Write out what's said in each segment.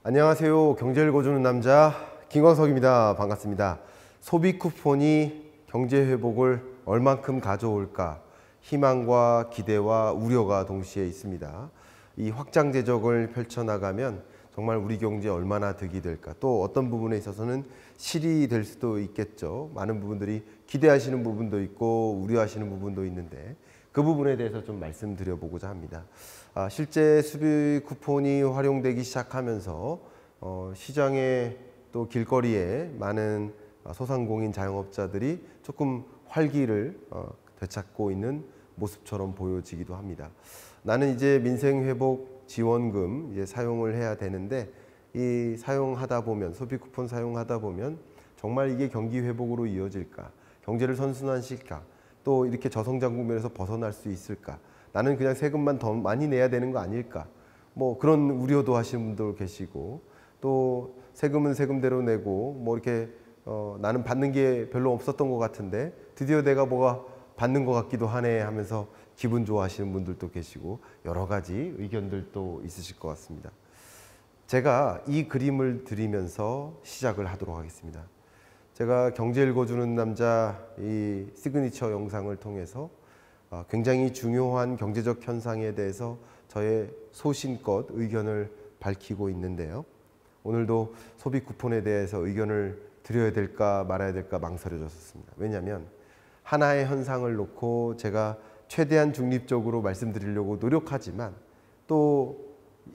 안녕하세요. 경제를 읽어주는 남자 김광석입니다. 반갑습니다. 소비 쿠폰이 경제 회복을 얼만큼 가져올까 희망과 기대와 우려가 동시에 있습니다. 이 확장 재정을 펼쳐나가면 정말 우리 경제에 얼마나 득이 될까, 또 어떤 부분에 있어서는 실이 될 수도 있겠죠. 많은 부분들이 기대하시는 부분도 있고 우려하시는 부분도 있는데 그 부분에 대해서 좀 말씀드려보고자 합니다. 실제 수비 쿠폰이 활용되기 시작하면서 시장에 또 길거리에 많은 소상공인 자영업자들이 조금 활기를 되찾고 있는 모습처럼 보여지기도 합니다. 나는 이제 민생회복 지원금 이제 사용을 해야 되는데, 이 사용하다 보면, 소비 쿠폰 사용하다 보면 정말 이게 경기 회복으로 이어질까, 경제를 선순환시킬까, 또 이렇게 저성장 국면에서 벗어날 수 있을까, 나는 그냥 세금만 더 많이 내야 되는 거 아닐까, 뭐 그런 우려도 하시는 분도 계시고, 또 세금은 세금대로 내고 뭐 이렇게 나는 받는 게 별로 없었던 것 같은데 드디어 내가 뭐가 받는 것 같기도 하네 하면서 기분 좋아하시는 분들도 계시고, 여러 가지 의견들도 있으실 것 같습니다. 제가 이 그림을 드리면서 시작을 하도록 하겠습니다. 제가 경제 읽어주는 남자 이 시그니처 영상을 통해서 굉장히 중요한 경제적 현상에 대해서 저의 소신껏 의견을 밝히고 있는데요. 오늘도 소비 쿠폰에 대해서 의견을 드려야 될까 말아야 될까 망설여졌습니다. 왜냐하면 하나의 현상을 놓고 제가 최대한 중립적으로 말씀드리려고 노력하지만, 또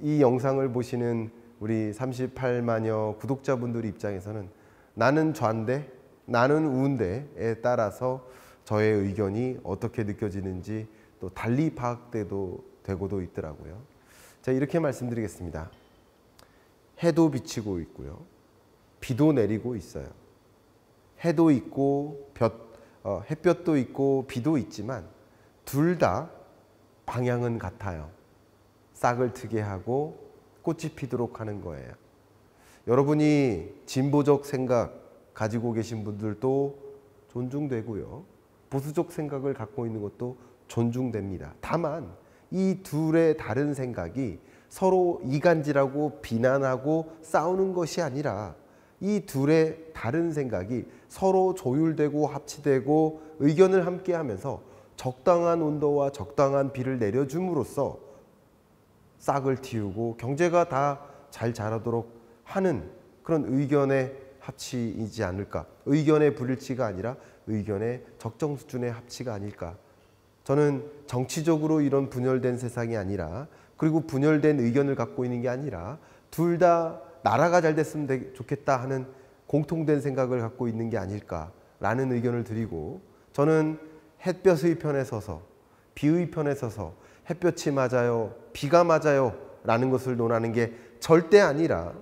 이 영상을 보시는 우리 38만여 구독자분들 입장에서는 나는 좌인데 나는 우인데에 따라서 저의 의견이 어떻게 느껴지는지 또 달리 파악되고도 있더라고요. 제가 이렇게 말씀드리겠습니다. 해도 비치고 있고요, 비도 내리고 있어요. 해도 있고 햇볕도 있고 비도 있지만 둘 다 방향은 같아요. 싹을 트게 하고 꽃이 피도록 하는 거예요. 여러분이 진보적 생각 가지고 계신 분들도 존중되고요, 보수적 생각을 갖고 있는 것도 존중됩니다. 다만 이 둘의 다른 생각이 서로 이간질하고 비난하고 싸우는 것이 아니라, 이 둘의 다른 생각이 서로 조율되고 합치되고 의견을 함께하면서 적당한 온도와 적당한 비를 내려줌으로써 싹을 틔우고 경제가 다 잘 자라도록 하는 그런 의견의 합치이지 않을까, 의견의 불일치가 아니라 의견의 적정 수준의 합치가 아닐까. 저는 정치적으로 이런 분열된 세상이 아니라, 그리고 분열된 의견을 갖고 있는 게 아니라 둘 다 나라가 잘 됐으면 좋겠다 하는 공통된 생각을 갖고 있는 게 아닐까라는 의견을 드리고, 저는 햇볕의 편에 서서 비의 편에 서서 햇볕이 맞아요, 비가 맞아요 라는 것을 논하는 게 절대 아니라,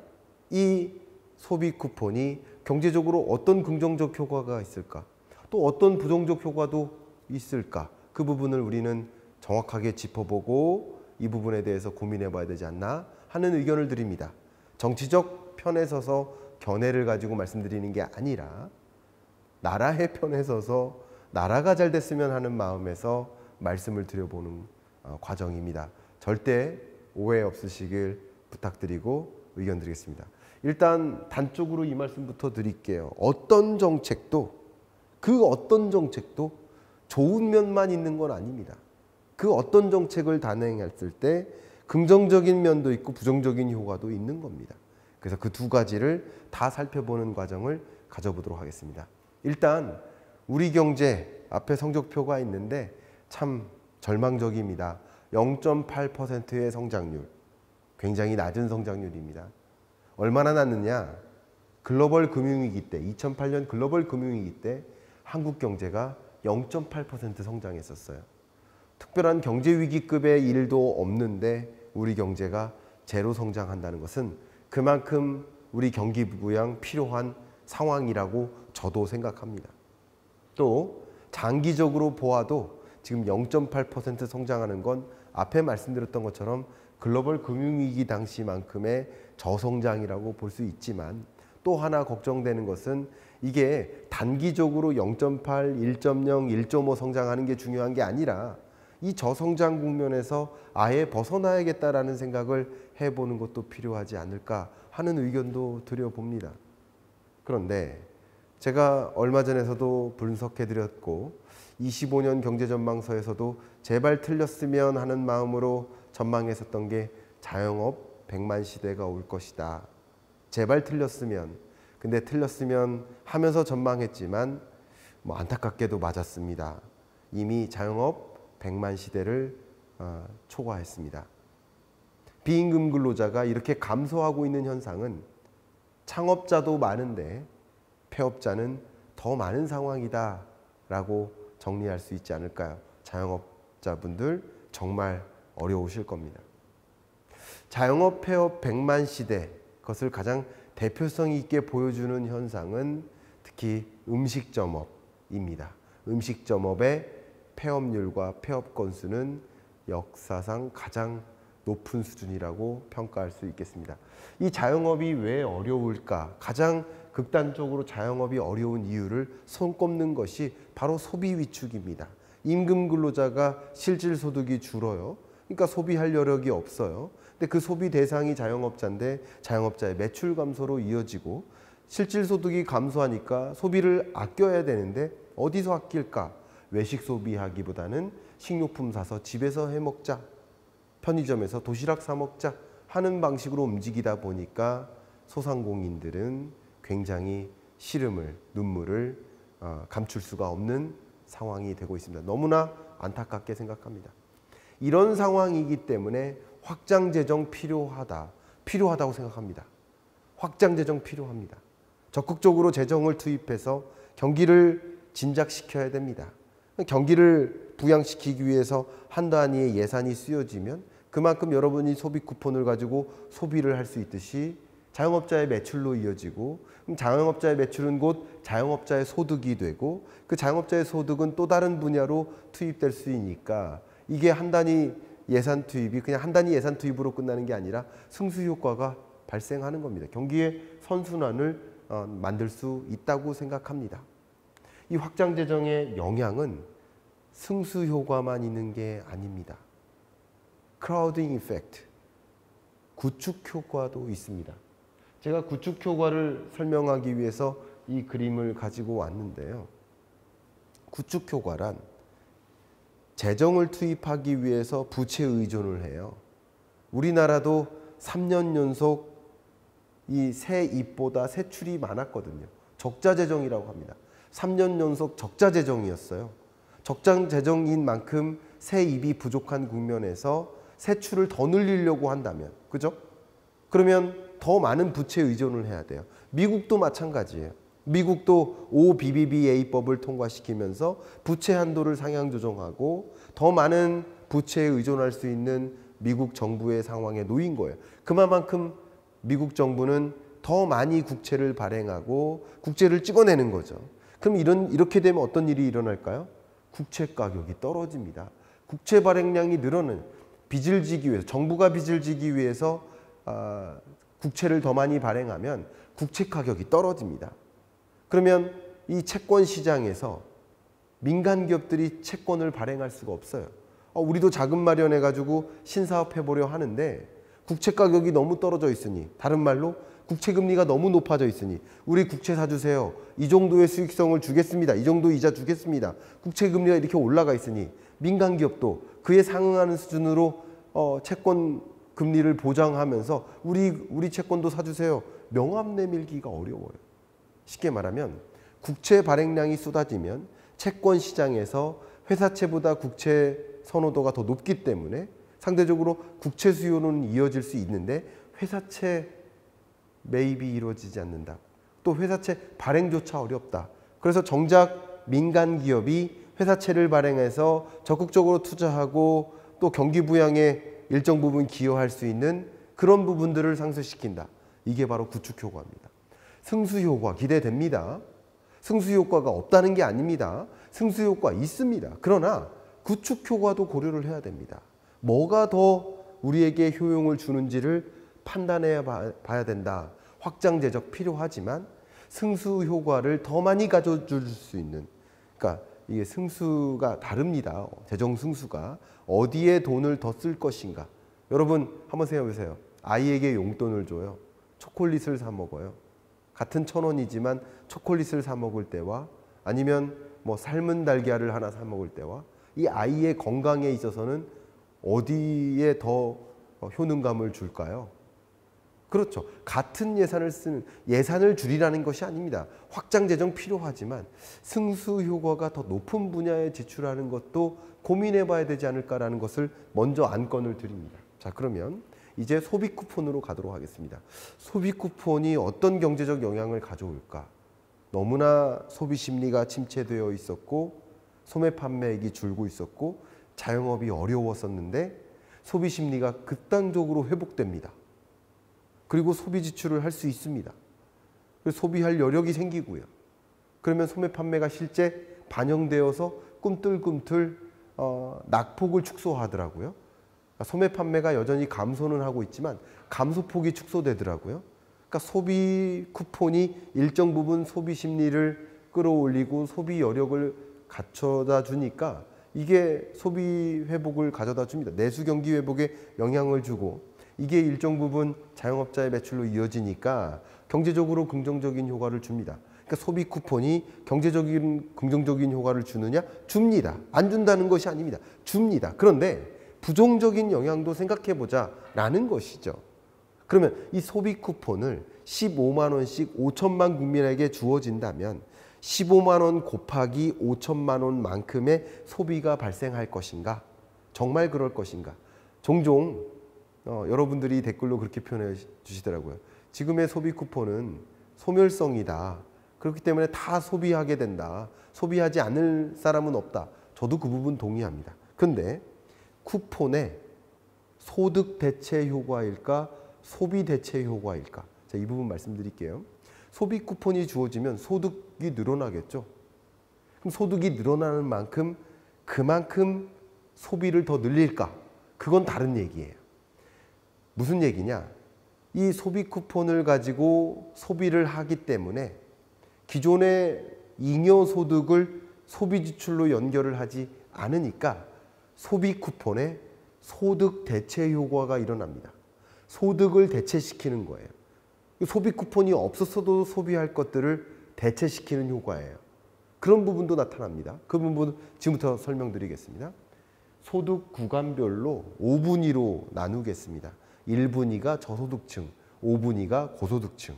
이 소비 쿠폰이 경제적으로 어떤 긍정적 효과가 있을까, 또 어떤 부정적 효과도 있을까, 그 부분을 우리는 정확하게 짚어보고 이 부분에 대해서 고민해 봐야 되지 않나 하는 의견을 드립니다. 정치적 편에 서서 견해를 가지고 말씀드리는 게 아니라 나라의 편에 서서 나라가 잘 됐으면 하는 마음에서 말씀을 드려보는 과정입니다. 절대 오해 없으시길 부탁드리고 의견 드리겠습니다. 일단 단적으로 이 말씀부터 드릴게요. 어떤 정책도 좋은 면만 있는 건 아닙니다. 그 어떤 정책을 단행했을 때 긍정적인 면도 있고 부정적인 효과도 있는 겁니다. 그래서 그 두 가지를 다 살펴보는 과정을 가져보도록 하겠습니다. 일단 우리 경제 앞에 성적표가 있는데 참 절망적입니다. 0.8%의 성장률, 굉장히 낮은 성장률입니다. 얼마나 낮느냐? 글로벌 금융위기 때, 2008년 글로벌 금융위기 때 한국 경제가 0.8% 성장했었어요. 특별한 경제위기급의 일도 없는데 우리 경제가 제로 성장한다는 것은 그만큼 우리 경기 부양 필요한 상황이라고 저도 생각합니다. 또 장기적으로 보아도 지금 0.8% 성장하는 건 앞에 말씀드렸던 것처럼 글로벌 금융위기 당시만큼의 저성장이라고 볼 수 있지만, 또 하나 걱정되는 것은 이게 단기적으로 0.8, 1.0, 1.5 성장하는 게 중요한 게 아니라 이 저성장 국면에서 아예 벗어나야겠다라는 생각을 해보는 것도 필요하지 않을까 하는 의견도 드려봅니다. 그런데 제가 얼마 전에서도 분석해드렸고 25년 경제전망서에서도 제발 틀렸으면 하는 마음으로 전망했었던 게 자영업 100만 시대가 올 것이다. 제발 틀렸으면. 근데 틀렸으면 하면서 전망했지만 안타깝게도 맞았습니다. 이미 자영업 100만 시대를 초과했습니다. 비임금 근로자가 이렇게 감소하고 있는 현상은 창업자도 많은데 폐업자는 더 많은 상황이다 라고 정리할 수 있지 않을까요? 자영업자분들 정말 어려우실 겁니다. 자영업 폐업 100만 시대, 그것을 가장 대표성 있게 보여주는 현상은 특히 음식점업입니다. 음식점업의 폐업률과 폐업 건수는 역사상 가장 높은 수준이라고 평가할 수 있겠습니다. 이 자영업이 왜 어려울까? 가장 극단적으로 자영업이 어려운 이유를 손꼽는 것이 바로 소비 위축입니다. 임금 근로자가 실질 소득이 줄어요. 그러니까 소비할 여력이 없어요. 근데 그 소비 대상이 자영업자인데 자영업자의 매출 감소로 이어지고 실질 소득이 감소하니까 소비를 아껴야 되는데 어디서 아낄까? 외식 소비하기보다는 식료품 사서 집에서 해 먹자. 편의점에서 도시락 사 먹자 하는 방식으로 움직이다 보니까 소상공인들은 굉장히 시름을, 눈물을 감출 수가 없는 상황이 되고 있습니다. 너무나 안타깝게 생각합니다. 이런 상황이기 때문에 확장 재정 필요하다고 생각합니다. 확장 재정 필요합니다. 적극적으로 재정을 투입해서 경기를 진작시켜야 됩니다. 경기를 부양시키기 위해서 한 단위의 예산이 쓰여지면 그만큼 여러분이 소비 쿠폰을 가지고 소비를 할 수 있듯이 자영업자의 매출로 이어지고 자영업자의 매출은 곧 자영업자의 소득이 되고 그 자영업자의 소득은 또 다른 분야로 투입될 수 있으니까 이게 한 단위 예산 투입이 그냥 한 단위 예산 투입으로 끝나는 게 아니라 승수 효과가 발생하는 겁니다. 경기의 선순환을 만들 수 있다고 생각합니다. 이 확장 재정의 영향은 승수 효과만 있는 게 아닙니다. 크라우딩 이펙트, 구축 효과도 있습니다. 제가 구축 효과를 설명하기 위해서 이 그림을 가지고 왔는데요. 구축 효과란 재정을 투입하기 위해서 부채 의존을 해요. 우리나라도 3년 연속 이 세입보다 세출이 많았거든요. 적자 재정이라고 합니다. 3년 연속 적자 재정이었어요. 적자 재정인 만큼 세입이 부족한 국면에서 세출을 더 늘리려고 한다면, 그죠? 그러면 더 많은 부채 의존을 해야 돼요. 미국도 마찬가지예요. 미국도 OBBBA법을 통과시키면서 부채 한도를 상향 조정하고 더 많은 부채에 의존할 수 있는 미국 정부의 상황에 놓인 거예요. 그만큼 미국 정부는 더 많이 국채를 발행하고 국채를 찍어내는 거죠. 그럼 이렇게 되면 어떤 일이 일어날까요? 국채 가격이 떨어집니다. 국채 발행량이 늘어나는 빚을 지기 위해서 정부가 빚을 지기 위해서 국채를 더 많이 발행하면 국채 가격이 떨어집니다. 그러면 이 채권 시장에서 민간 기업들이 채권을 발행할 수가 없어요. 우리도 자금 마련해 가지고 신사업 해보려 하는데 국채 가격이 너무 떨어져 있으니, 다른 말로 국채 금리가 너무 높아져 있으니 우리 국채 사주세요. 이 정도의 수익성을 주겠습니다. 이 정도 이자 주겠습니다. 국채 금리가 이렇게 올라가 있으니 민간 기업도 그에 상응하는 수준으로 채권 금리를 보장하면서 우리 채권도 사주세요. 명함 내밀기가 어려워요. 쉽게 말하면 국채 발행량이 쏟아지면 채권 시장에서 회사채보다 국채 선호도가 더 높기 때문에 상대적으로 국채 수요는 이어질 수 있는데 회사채 매입이 이루어지지 않는다. 또 회사채 발행조차 어렵다. 그래서 정작 민간 기업이 회사채를 발행해서 적극적으로 투자하고 또 경기 부양에 일정 부분 기여할 수 있는 그런 부분들을 상쇄시킨다. 이게 바로 구축 효과입니다. 승수 효과 기대됩니다. 승수 효과가 없다는 게 아닙니다. 승수 효과 있습니다. 그러나 구축 효과도 고려를 해야 됩니다. 뭐가 더 우리에게 효용을 주는지를 판단해 봐야 된다. 확장 재정 필요하지만 승수 효과를 더 많이 가져줄 수 있는, 그러니까 이게 승수가 다릅니다. 재정 승수가 어디에 돈을 더 쓸 것인가. 여러분 한번 생각해 보세요. 아이에게 용돈을 줘요. 초콜릿을 사 먹어요. 같은 1,000원이지만 초콜릿을 사 먹을 때와 아니면 뭐 삶은 달걀을 하나 사 먹을 때와 이 아이의 건강에 있어서는 어디에 더 효능감을 줄까요? 그렇죠. 같은 예산을 줄이라는 것이 아닙니다. 확장 재정 필요하지만 승수 효과가 더 높은 분야에 지출하는 것도 고민해 봐야 되지 않을까라는 것을 먼저 안건을 드립니다. 자, 그러면 이제 소비 쿠폰으로 가도록 하겠습니다. 소비 쿠폰이 어떤 경제적 영향을 가져올까? 너무나 소비 심리가 침체되어 있었고 소매 판매액이 줄고 있었고 자영업이 어려웠었는데 소비 심리가 극단적으로 회복됩니다. 그리고 소비 지출을 할 수 있습니다. 그래서 소비할 여력이 생기고요. 그러면 소매 판매가 실제 반영되어서 꿈틀꿈틀 낙폭을 축소하더라고요. 소매 판매가 여전히 감소는 하고 있지만 감소폭이 축소되더라고요. 그러니까 소비 쿠폰이 일정 부분 소비 심리를 끌어올리고 소비 여력을 갖춰다 주니까 이게 소비 회복을 가져다 줍니다. 내수 경기 회복에 영향을 주고 이게 일정 부분 자영업자의 매출로 이어지니까 경제적으로 긍정적인 효과를 줍니다. 그러니까 소비 쿠폰이 경제적인 긍정적인 효과를 주느냐? 줍니다. 안 준다는 것이 아닙니다. 줍니다. 그런데 부정적인 영향도 생각해보자 라는 것이죠. 그러면 이 소비 쿠폰을 15만 원씩 5천만 국민에게 주어진다면 15만 원 곱하기 5천만 원만큼의 소비가 발생할 것인가? 정말 그럴 것인가? 종종 여러분들이 댓글로 그렇게 표현해 주시더라고요. 지금의 소비 쿠폰은 소멸성이다. 그렇기 때문에 다 소비하게 된다. 소비하지 않을 사람은 없다. 저도 그 부분 동의합니다. 그런데 쿠폰의 소득 대체 효과일까? 소비 대체 효과일까? 자, 이 부분 말씀드릴게요. 소비 쿠폰이 주어지면 소득이 늘어나겠죠. 그럼 소득이 늘어나는 만큼 그만큼 소비를 더 늘릴까? 그건 다른 얘기예요. 무슨 얘기냐? 이 소비 쿠폰을 가지고 소비를 하기 때문에 기존의 잉여 소득을 소비 지출로 연결을 하지 않으니까 소비 쿠폰에 소득 대체 효과가 일어납니다. 소득을 대체시키는 거예요. 소비 쿠폰이 없었어도 소비할 것들을 대체시키는 효과예요. 그런 부분도 나타납니다. 그 부분은 지금부터 설명드리겠습니다. 소득 구간별로 5분위로 나누겠습니다. 1분위가 저소득층, 5분위가 고소득층.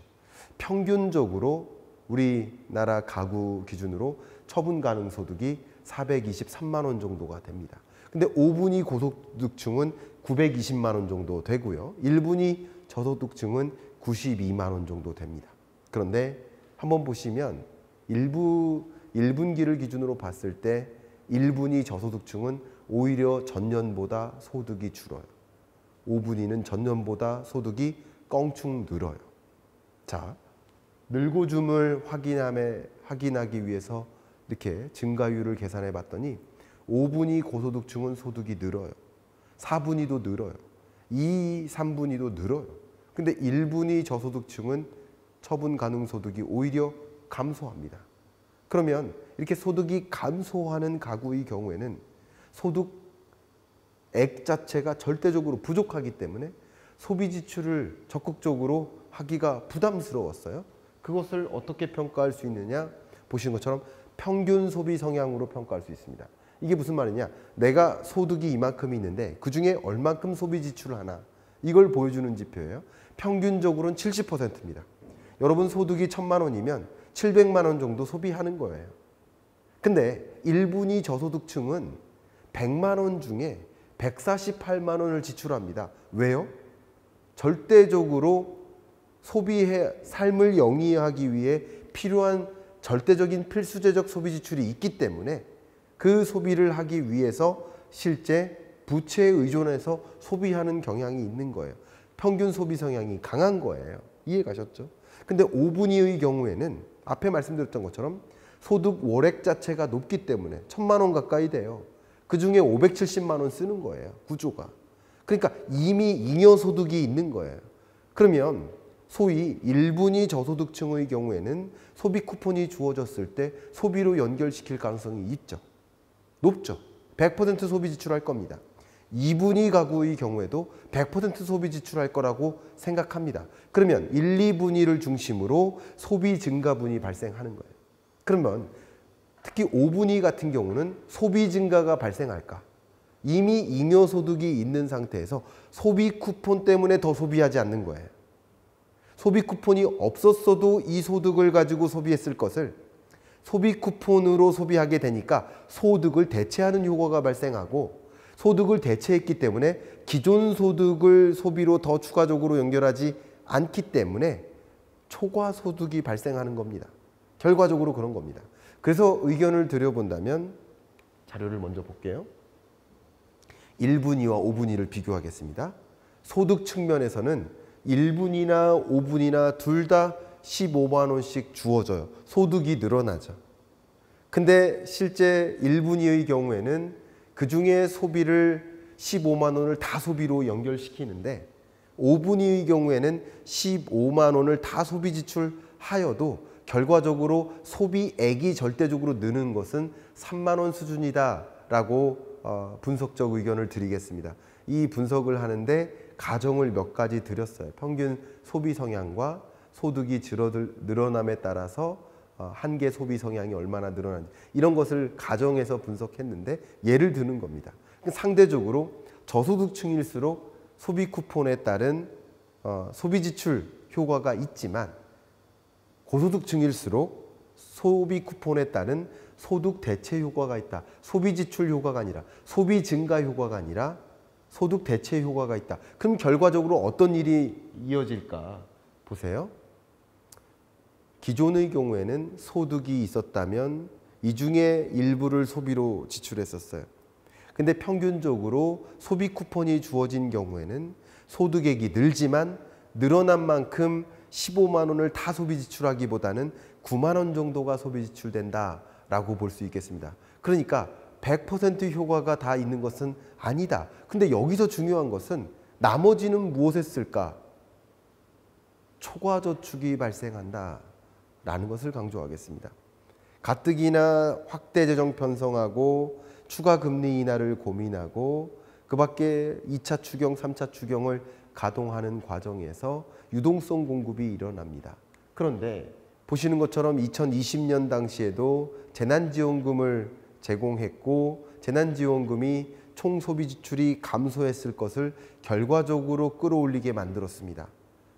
평균적으로 우리나라 가구 기준으로 처분 가능 소득이 423만 원 정도가 됩니다. 근데 5분위 고소득층은 920만 원 정도 되고요. 1분위 저소득층은 92만 원 정도 됩니다. 그런데 한번 보시면 1분기를 기준으로 봤을 때 1분위 저소득층은 오히려 전년보다 소득이 줄어요. 5분위는 전년보다 소득이 껑충 늘어요. 자, 늘고줌을 확인하기 위해서 이렇게 증가율을 계산해 봤더니 5분위 고소득층은 소득이 늘어요. 4분위도 늘어요. 2, 3분위도 늘어요. 근데 1분위 저소득층은 처분 가능 소득이 오히려 감소합니다. 그러면 이렇게 소득이 감소하는 가구의 경우에는 소득액 자체가 절대적으로 부족하기 때문에 소비 지출을 적극적으로 하기가 부담스러웠어요. 그것을 어떻게 평가할 수 있느냐? 보시는 것처럼 평균 소비 성향으로 평가할 수 있습니다. 이게 무슨 말이냐? 내가 소득이 이만큼 있는데 그중에 얼만큼 소비 지출을 하나? 이걸 보여주는 지표예요. 평균적으로는 70%입니다. 여러분 소득이 1,000만 원이면 700만 원 정도 소비하는 거예요. 근데 1분위 저소득층은 100만 원 중에 148만 원을 지출합니다. 왜요? 절대적으로 삶을 영위하기 위해 필요한 절대적인 필수재적 소비 지출이 있기 때문에 그 소비를 하기 위해서 실제 부채에 의존해서 소비하는 경향이 있는 거예요. 평균 소비 성향이 강한 거예요. 이해 가셨죠? 근데 5분위의 경우에는 앞에 말씀드렸던 것처럼 소득 월액 자체가 높기 때문에 1,000만 원 가까이 돼요. 그중에 570만 원 쓰는 거예요. 구조가. 그러니까 이미 잉여 소득이 있는 거예요. 그러면 소위 1분위 저소득층의 경우에는 소비 쿠폰이 주어졌을 때 소비로 연결시킬 가능성이 있죠. 높죠. 100% 소비 지출할 겁니다. 2분위 가구의 경우에도 100% 소비 지출할 거라고 생각합니다. 그러면 1, 2분위를 중심으로 소비 증가분이 발생하는 거예요. 그러면 특히 5분위 같은 경우는 소비 증가가 발생할까? 이미 잉여소득이 있는 상태에서 소비 쿠폰 때문에 더 소비하지 않는 거예요. 소비 쿠폰이 없었어도 이 소득을 가지고 소비했을 것을 소비 쿠폰으로 소비하게 되니까 소득을 대체하는 효과가 발생하고, 소득을 대체했기 때문에 기존 소득을 소비로 더 추가적으로 연결하지 않기 때문에 초과 소득이 발생하는 겁니다. 결과적으로 그런 겁니다. 그래서 의견을 드려본다면 자료를 먼저 볼게요. 1분위와 5분위를 비교하겠습니다. 소득 측면에서는 1분위나 5분위나 둘 다 15만 원씩 주어져요. 소득이 늘어나죠. 근데 실제 1분위의 경우에는 그중에 소비를 15만 원을 다 소비로 연결시키는데, 5분위의 경우에는 15만 원을 다 소비 지출하여도 결과적으로 소비액이 절대적으로 느는 것은 3만 원 수준이다라고 분석적 의견을 드리겠습니다. 이 분석을 하는데 가정을 몇 가지 드렸어요. 평균 소비 성향과 소득이 늘어남에 따라서 한계 소비 성향이 얼마나 늘어나는지, 이런 것을 가정해서 분석했는데 예를 드는 겁니다. 상대적으로 저소득층일수록 소비 쿠폰에 따른 소비 지출 효과가 있지만, 고소득층일수록 소비 쿠폰에 따른 소득 대체 효과가 있다. 소비 지출 효과가 아니라, 소비 증가 효과가 아니라 소득 대체 효과가 있다. 그럼 결과적으로 어떤 일이 이어질까 보세요. 기존의 경우에는 소득이 있었다면 이 중에 일부를 소비로 지출했었어요. 근데 평균적으로 소비 쿠폰이 주어진 경우에는 소득액이 늘지만 늘어난 만큼 15만 원을 다 소비 지출하기보다는 9만 원 정도가 소비 지출된다라고 볼 수 있겠습니다. 그러니까 100% 효과가 다 있는 것은 아니다. 근데 여기서 중요한 것은 나머지는 무엇에 쓸까? 초과 저축이 발생한다라는 것을 강조하겠습니다. 가뜩이나 확대 재정 편성하고 추가 금리 인하를 고민하고 그 밖에 2차 추경, 3차 추경을 가동하는 과정에서 유동성 공급이 일어납니다. 그런데 보시는 것처럼 2020년 당시에도 재난지원금을 제공했고, 재난지원금이 총 소비 지출이 감소했을 것을 결과적으로 끌어올리게 만들었습니다.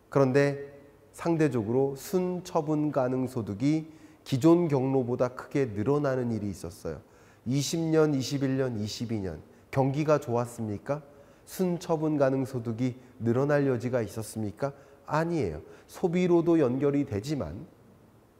그런데 상대적으로 순처분 가능 소득이 기존 경로보다 크게 늘어나는 일이 있었어요. 20년, 21년, 22년 경기가 좋았습니까? 순처분 가능 소득이 늘어날 여지가 있었습니까? 아니에요. 소비로도 연결이 되지만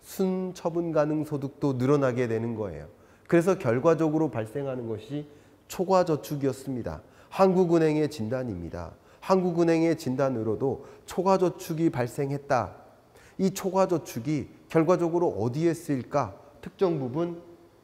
순처분 가능 소득도 늘어나게 되는 거예요. 그래서 결과적으로 발생하는 것이 초과 저축이었습니다. 한국은행의 진단입니다. 한국은행의 진단으로도 초과 저축이 발생했다. 이 초과 저축이 결과적으로 어디에 쓰일까? 특정 부분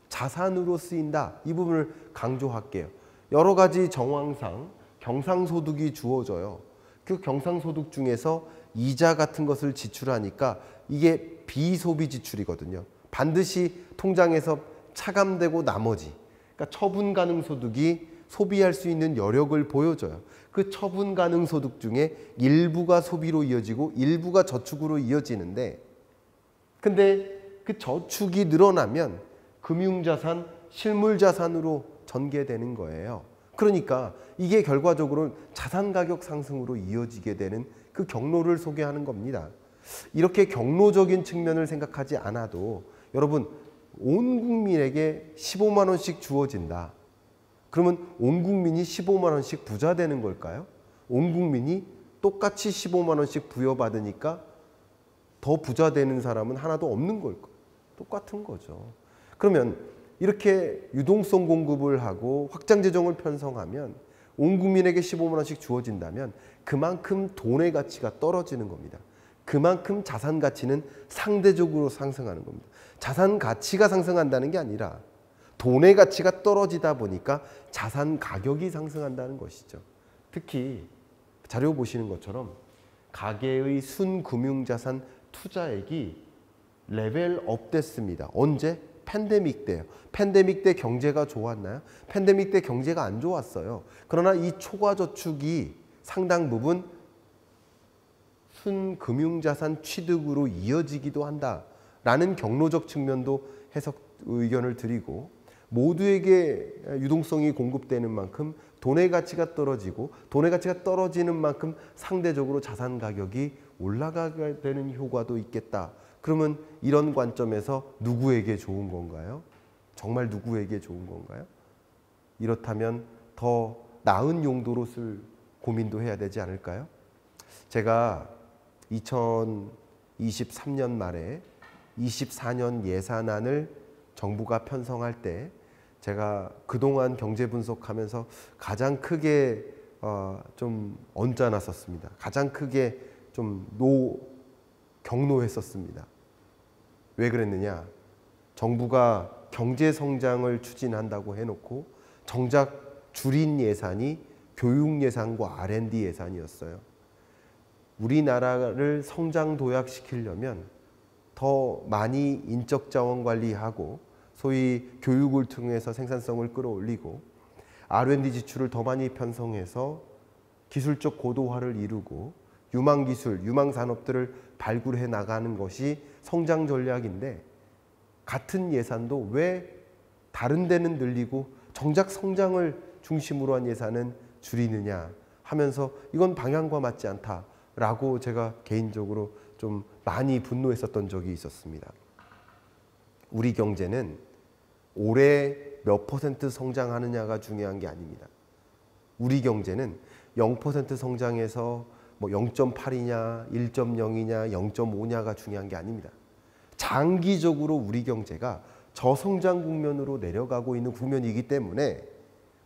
자산으로 쓰인다. 이 부분을 강조할게요. 여러 가지 정황상 경상소득이 주어져요. 그 경상소득 중에서 이자 같은 것을 지출하니까 이게 비소비 지출이거든요. 반드시 통장에서 차감되고 나머지, 그러니까 처분 가능 소득이 소비할 수 있는 여력을 보여줘요. 그 처분 가능 소득 중에 일부가 소비로 이어지고 일부가 저축으로 이어지는데, 근데 그 저축이 늘어나면 금융자산, 실물자산으로 전개되는 거예요. 그러니까 이게 결과적으로는 자산 가격 상승으로 이어지게 되는 그 경로를 소개하는 겁니다. 이렇게 경로적인 측면을 생각하지 않아도 여러분, 온 국민에게 15만 원씩 주어진다. 그러면 온 국민이 15만 원씩 부자 되는 걸까요? 온 국민이 똑같이 15만 원씩 부여받으니까 더 부자 되는 사람은 하나도 없는 걸까요? 똑같은 거죠. 그러면 이렇게 유동성 공급을 하고 확장 재정을 편성하면 온 국민에게 15만 원씩 주어진다면 그만큼 돈의 가치가 떨어지는 겁니다. 그만큼 자산 가치는 상대적으로 상승하는 겁니다. 자산 가치가 상승한다는 게 아니라 돈의 가치가 떨어지다 보니까 자산 가격이 상승한다는 것이죠. 특히 자료 보시는 것처럼 가계의 순금융자산 투자액이 레벨업 됐습니다. 언제? 팬데믹 때요. 팬데믹 때 경제가 좋았나요? 팬데믹 때 경제가 안 좋았어요. 그러나 이 초과저축이 상당 부분 순금융자산 취득으로 이어지기도 한다라는 경로적 측면도 해석 의견을 드리고, 모두에게 유동성이 공급되는 만큼 돈의 가치가 떨어지고, 돈의 가치가 떨어지는 만큼 상대적으로 자산 가격이 올라가게 되는 효과도 있겠다. 그러면 이런 관점에서 누구에게 좋은 건가요? 정말 누구에게 좋은 건가요? 이렇다면 더 나은 용도로 쓸 고민도 해야 되지 않을까요? 제가 2023년 말에 24년 예산안을 정부가 편성할 때 제가 그동안 경제 분석하면서 가장 크게 좀 언짢았었습니다. 가장 크게 좀 경노했었습니다. 왜 그랬느냐? 정부가 경제 성장을 추진한다고 해놓고 정작 줄인 예산이 교육 예산과 R&D 예산이었어요. 우리나라를 성장 도약시키려면 더 많이 인적 자원 관리하고 소위 교육을 통해서 생산성을 끌어올리고 R&D 지출을 더 많이 편성해서 기술적 고도화를 이루고 유망기술, 유망산업들을 발굴해 나가는 것이 성장 전략인데, 같은 예산도 왜 다른 데는 늘리고 정작 성장을 중심으로 한 예산은 줄이느냐 하면서 이건 방향과 맞지 않다라고 제가 개인적으로 좀 많이 분노했었던 적이 있었습니다. 우리 경제는 올해 몇 % 성장하느냐가 중요한 게 아닙니다. 우리 경제는 0% 성장해서 뭐 0.8이냐, 1.0이냐, 0.5냐가 중요한 게 아닙니다. 장기적으로 우리 경제가 저성장 국면으로 내려가고 있는 국면이기 때문에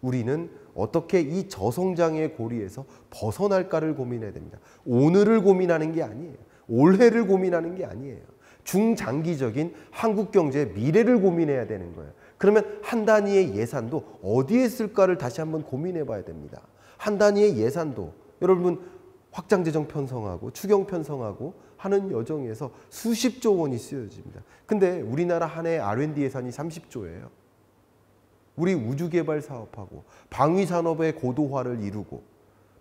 우리는 어떻게 이 저성장의 고리에서 벗어날까를 고민해야 됩니다. 오늘을 고민하는 게 아니에요. 올해를 고민하는 게 아니에요. 중장기적인 한국 경제의 미래를 고민해야 되는 거예요. 그러면 한 단위의 예산도 어디에 쓸까를 다시 한번 고민해 봐야 됩니다. 한 단위의 예산도 여러분 확장재정 편성하고 추경 편성하고 하는 여정에서 수십조 원이 쓰여집니다. 근데 우리나라 한 해 R&D 예산이 30조예요. 우리 우주개발 사업하고 방위산업의 고도화를 이루고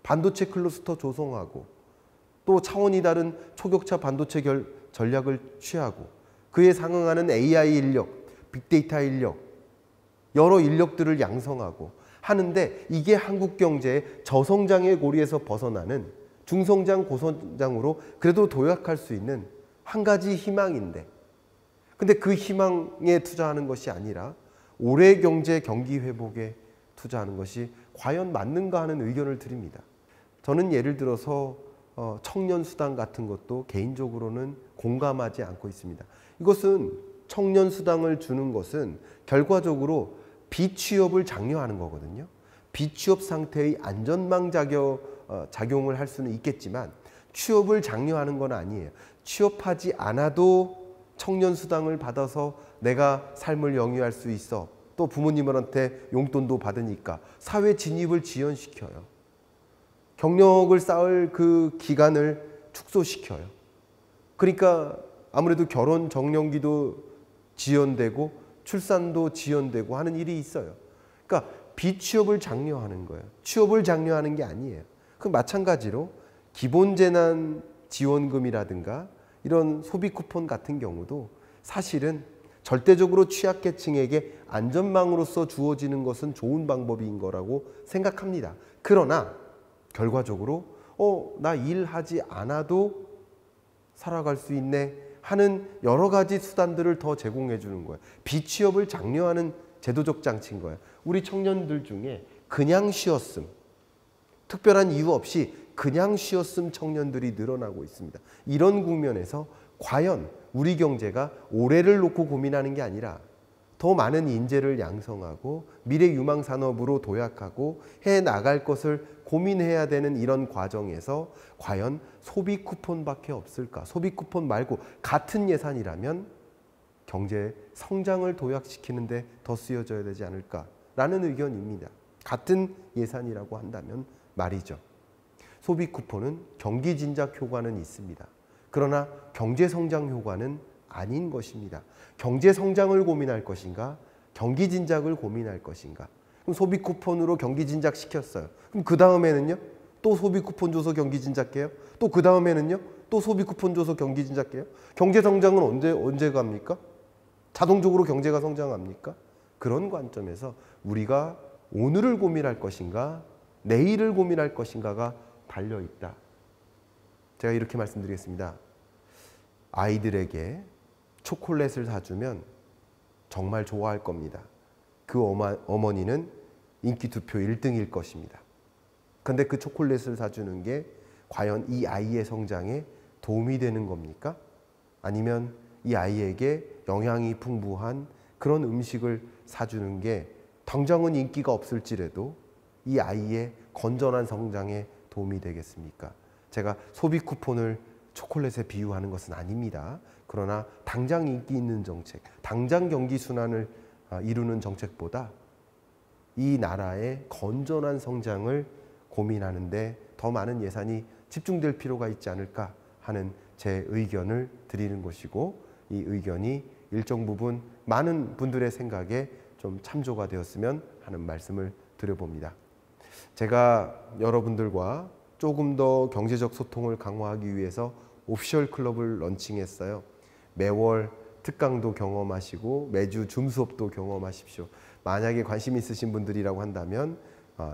반도체 클러스터 조성하고 또 차원이 다른 초격차 반도체 전략을 취하고 그에 상응하는 AI 인력, 빅데이터 인력, 여러 인력들을 양성하고 하는데, 이게 한국 경제의 저성장의 고리에서 벗어나는 중성장, 고성장으로 그래도 도약할 수 있는 한 가지 희망인데, 근데 그 희망에 투자하는 것이 아니라 올해 경제 경기 회복에 투자하는 것이 과연 맞는가 하는 의견을 드립니다. 저는 예를 들어서 청년 수당 같은 것도 개인적으로는 공감하지 않고 있습니다. 이것은 청년 수당을 주는 것은 결과적으로 비취업을 장려하는 거거든요. 비취업 상태의 안전망 작용을 할 수는 있겠지만 취업을 장려하는 건 아니에요. 취업하지 않아도 청년 수당을 받아서 내가 삶을 영위할 수 있어. 또 부모님한테 용돈도 받으니까 사회 진입을 지연시켜요. 경력을 쌓을 그 기간을 축소시켜요. 그러니까 아무래도 결혼 정년기도 지연되고 출산도 지연되고 하는 일이 있어요. 그러니까 비취업을 장려하는 거예요. 취업을 장려하는 게 아니에요. 그 마찬가지로 기본재난지원금이라든가 이런 소비 쿠폰 같은 경우도 사실은 절대적으로 취약계층에게 안전망으로서 주어지는 것은 좋은 방법인 거라고 생각합니다. 그러나 결과적으로 나 일하지 않아도 살아갈 수 있네 하는 여러 가지 수단들을 더 제공해 주는 거예요. 비취업을 장려하는 제도적 장치인 거예요. 우리 청년들 중에 그냥 쉬었음, 특별한 이유 없이 그냥 쉬었음 청년들이 늘어나고 있습니다. 이런 국면에서 과연 우리 경제가 올해를 놓고 고민하는 게 아니라 더 많은 인재를 양성하고 미래 유망 산업으로 도약하고 해 나갈 것을 고민해야 되는 이런 과정에서 과연 소비 쿠폰밖에 없을까? 소비 쿠폰 말고 같은 예산이라면 경제 성장을 도약시키는 데 더 쓰여져야 되지 않을까라는 의견입니다. 같은 예산이라고 한다면 말이죠. 소비 쿠폰은 경기 진작 효과는 있습니다. 그러나 경제 성장 효과는 아닌 것입니다. 경제 성장을 고민할 것인가? 경기 진작을 고민할 것인가? 그럼 소비 쿠폰으로 경기 진작 시켰어요. 그럼 그 다음에는요? 또 소비 쿠폰 줘서 경기 진작해요? 또 그 다음에는요? 또 소비 쿠폰 줘서 경기 진작해요? 경제 성장은 언제 갑니까? 자동적으로 경제가 성장합니까? 그런 관점에서 우리가 오늘을 고민할 것인가, 내일을 고민할 것인가가 달려 있다. 제가 이렇게 말씀드리겠습니다. 아이들에게 초콜릿을 사주면 정말 좋아할 겁니다. 그 어머니는 인기 투표 1등일 것입니다. 그런데 그 초콜릿을 사주는 게 과연 이 아이의 성장에 도움이 되는 겁니까? 아니면 이 아이에게 영양이 풍부한 그런 음식을 사주는 게 당장은 인기가 없을지라도 이 아이의 건전한 성장에 도움이 되겠습니까? 제가 소비 쿠폰을 초콜릿에 비유하는 것은 아닙니다. 그러나 당장 인기 있는 정책, 당장 경기 순환을 이루는 정책보다 이 나라의 건전한 성장을 고민하는데 더 많은 예산이 집중될 필요가 있지 않을까 하는 제 의견을 드리는 것이고, 이 의견이 일정 부분 많은 분들의 생각에 좀 참조가 되었으면 하는 말씀을 드려봅니다. 제가 여러분들과 조금 더 경제적 소통을 강화하기 위해서 오피셜 클럽을 런칭했어요. 매월 특강도 경험하시고 매주 줌 수업도 경험하십시오. 만약에 관심 있으신 분들이라고 한다면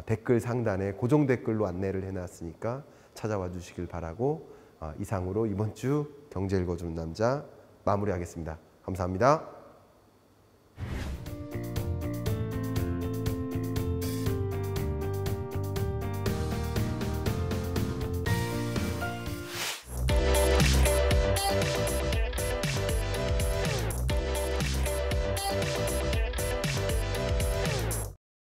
댓글 상단에 고정 댓글로 안내를 해놨으니까 찾아와 주시길 바라고, 이상으로 이번 주 경제 읽어주는 남자 마무리하겠습니다. 감사합니다.